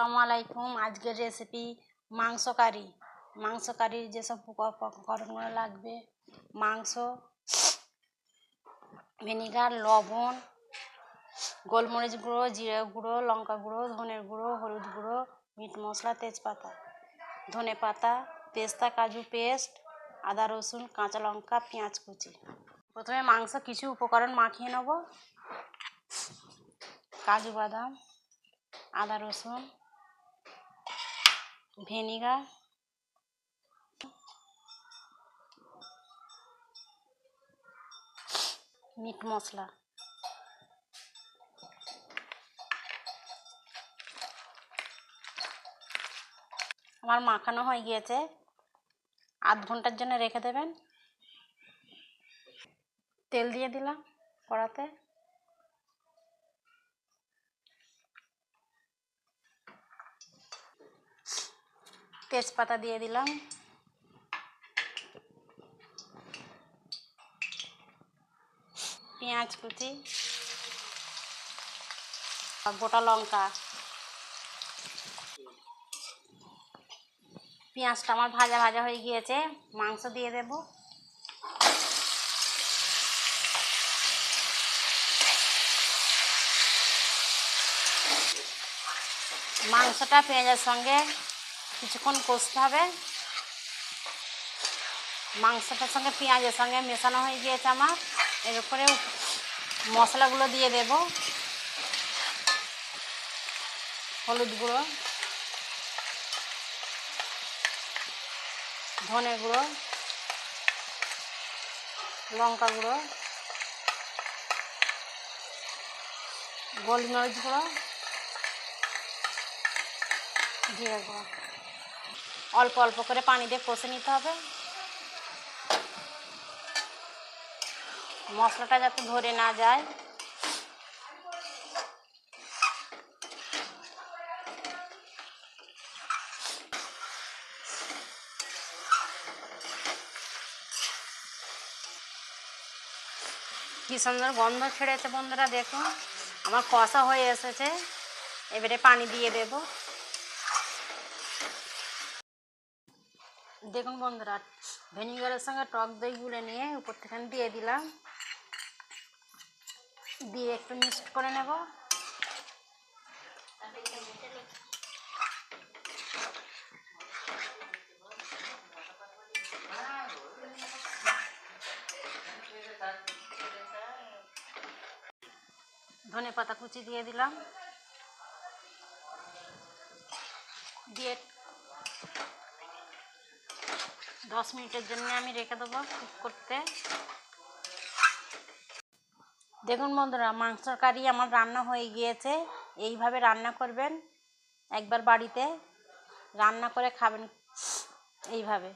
আসসালামু আলাইকুম। আজকের রেসিপি মাংস কারি। মাংস কারির যেসব উপকরণগুলো লাগবে: মাংস, ভিনেগার, লবণ, গোলমরিচ গুঁড়ো, জিরা গুঁড়ো, লঙ্কা গুঁড়ো, ধনের গুঁড়ো, হলুদ গুঁড়ো, মিট মশলা, তেজপাতা, ধনে পাতা, পেস্তা, কাজু পেস্ট, আদা রসুন, কাঁচা লঙ্কা, পেঁয়াজ কুচি। প্রথমে মাংস কিছু উপকরণ মাখিয়ে নেব: কাজু বাদাম, আদা রসুন, ভিনেগার, মিট মশলা। আমার মাখানো হয়ে গিয়েছে, আধ ঘন্টার জন্য রেখে দেবেন। তেল দিয়ে দিলাম কড়াতে, তেজপাতা দিয়ে দিলাম, পেঁয়াজ কুচি, গোটা লঙ্কা। পেঁয়াজটা আমার ভাজা ভাজা হয়ে গিয়েছে, মাংস দিয়ে দেব। মাংসটা পেঁয়াজের সঙ্গে কিছুক্ষণ কষতে হবে। মাংসটার সঙ্গে পেঁয়াজের সঙ্গে মেশানো হয়ে গিয়েছে আমার। এর উপরে মশলাগুলো দিয়ে দেব: হলুদ গুঁড়ো, ধনে গুঁড়ো, লঙ্কা গুঁড়ো, গোলমরিচ গুঁড়ো, জিরে গুঁড়ো। অল্প অল্প করে পানি দিয়ে কষে নিতে হবে, মশলাটা যাতে ধরে না যায়। কি সুন্দর গন্ধ ছেড়েছে বন্ধুরা, দেখুন আমার কষা হয়ে এসেছে। এবারে পানি দিয়ে দেব। দেখুন বন্ধুরা, ভিনেগারের সঙ্গে টক দই গুলে নিয়ে উপর থেকে দিয়ে দিলাম, দিয়ে একটু মিক্সড করে নেব। ধনে পাতা কুচি দিয়ে দিলাম, দিয়ে 10 মিনিটের জন্য আমি রেখে দেবো কুক করতে। দেখুন বন্ধুরা, মাংস কারি আমার রান্না হয়ে গিয়েছে। এইভাবে রান্না করবেন, একবার বাড়িতে রান্না করে খাবেন এইভাবে।